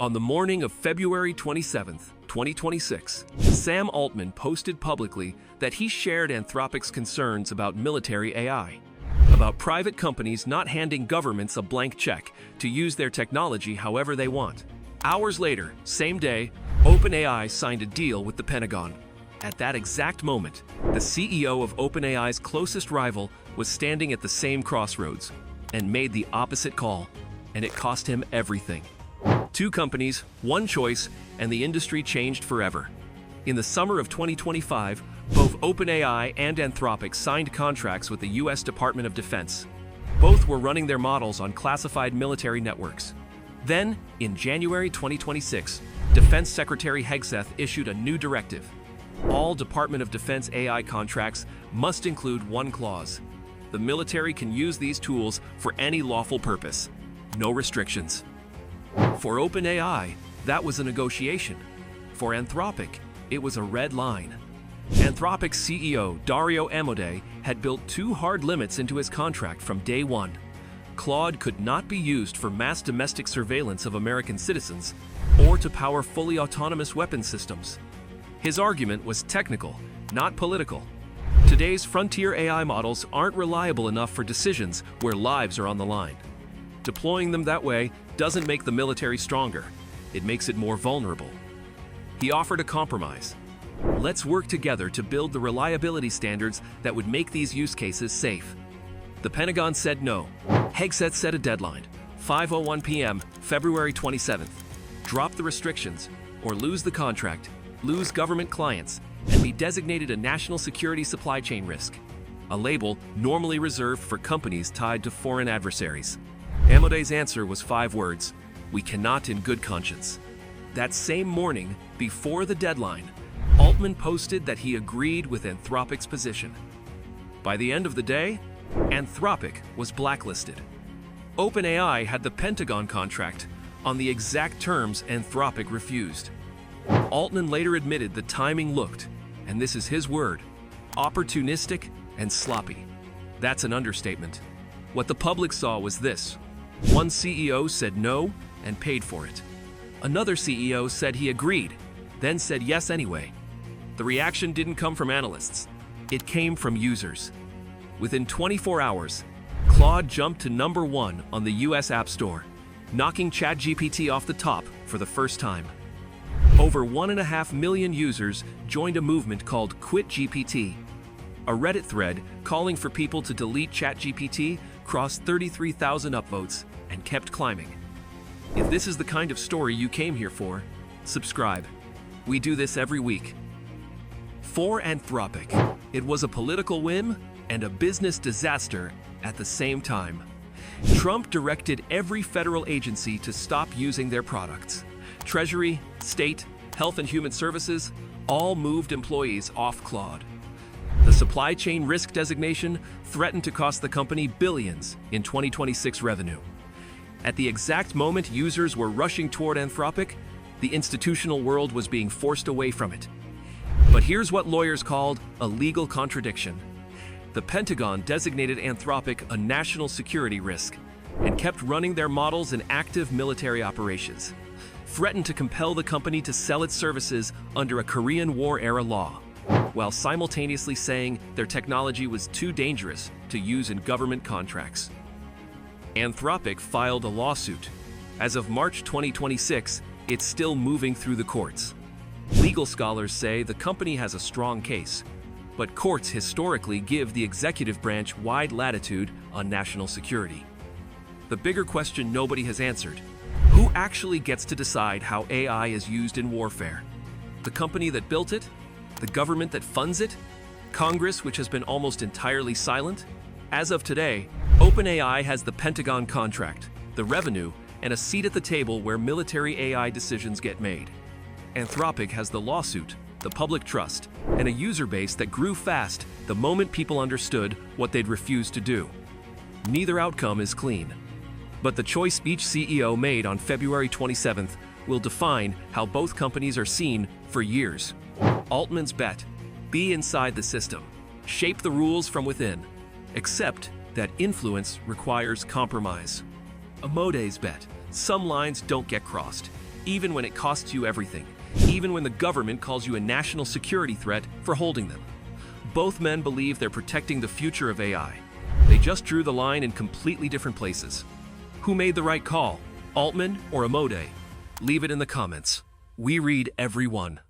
On the morning of February 27, 2026, Sam Altman posted publicly that he shared Anthropic's concerns about military AI, about private companies not handing governments a blank check to use their technology however they want. Hours later, same day, OpenAI signed a deal with the Pentagon. At that exact moment, the CEO of OpenAI's closest rival was standing at the same crossroads and made the opposite call, and it cost him everything. Two companies, one choice, and the industry changed forever. In the summer of 2025, both OpenAI and Anthropic signed contracts with the U.S. Department of Defense. Both were running their models on classified military networks. Then, in January 2026, Defense Secretary Hegseth issued a new directive. All Department of Defense AI contracts must include one clause. The military can use these tools for any lawful purpose. No restrictions. For OpenAI, that was a negotiation. For Anthropic, it was a red line. Anthropic's CEO, Dario Amodei, had built two hard limits into his contract from day one. Claude could not be used for mass domestic surveillance of American citizens or to power fully autonomous weapon systems. His argument was technical, not political. Today's frontier AI models aren't reliable enough for decisions where lives are on the line. Deploying them that way doesn't make the military stronger. It makes it more vulnerable. He offered a compromise. Let's work together to build the reliability standards that would make these use cases safe. The Pentagon said no. Hegseth set a deadline, 5:01 p.m., February 27th. Drop the restrictions, or lose the contract, lose government clients, and be designated a national security supply chain risk, a label normally reserved for companies tied to foreign adversaries. Amodei's answer was 5 words: "We cannot in good conscience." That same morning, before the deadline, Altman posted that he agreed with Anthropic's position. By the end of the day, Anthropic was blacklisted. OpenAI had the Pentagon contract on the exact terms Anthropic refused. Altman later admitted the timing looked, and this is his word, opportunistic and sloppy. That's an understatement. What the public saw was this. One CEO said no and paid for it. Another CEO said he agreed, then said yes anyway. The reaction didn't come from analysts. It came from users. Within 24 hours, Claude jumped to #1 on the US App Store, knocking ChatGPT off the top for the first time. Over 1.5 million users joined a movement called Quit GPT. A Reddit thread calling for people to delete ChatGPT crossed 33,000 upvotes and kept climbing. If this is the kind of story you came here for, subscribe. We do this every week. For Anthropic, it was a political whim and a business disaster at the same time. Trump directed every federal agency to stop using their products. Treasury, State, Health and Human Services all moved employees off Claude. The supply chain risk designation threatened to cost the company billions in 2026 revenue. At the exact moment users were rushing toward Anthropic, the institutional world was being forced away from it. But here's what lawyers called a legal contradiction. The Pentagon designated Anthropic a national security risk and kept running their models in active military operations, threatened to compel the company to sell its services under a Korean War-era law, while simultaneously saying their technology was too dangerous to use in government contracts. Anthropic filed a lawsuit. As of March 2026, it's still moving through the courts. Legal scholars say the company has a strong case, but courts historically give the executive branch wide latitude on national security. The bigger question nobody has answered: who actually gets to decide how AI is used in warfare? The company that built it? The government that funds it? Congress, which has been almost entirely silent? As of today, OpenAI has the Pentagon contract, the revenue, and a seat at the table where military AI decisions get made. Anthropic has the lawsuit, the public trust, and a user base that grew fast the moment people understood what they'd refused to do. Neither outcome is clean. But the choice each CEO made on February 27th will define how both companies are seen for years. Altman's bet: be inside the system, shape the rules from within, accept that influence requires compromise. Amodei's bet: some lines don't get crossed, even when it costs you everything, even when the government calls you a national security threat for holding them. Both men believe they're protecting the future of AI. They just drew the line in completely different places. Who made the right call? Altman or Amodei? Leave it in the comments. We read every one.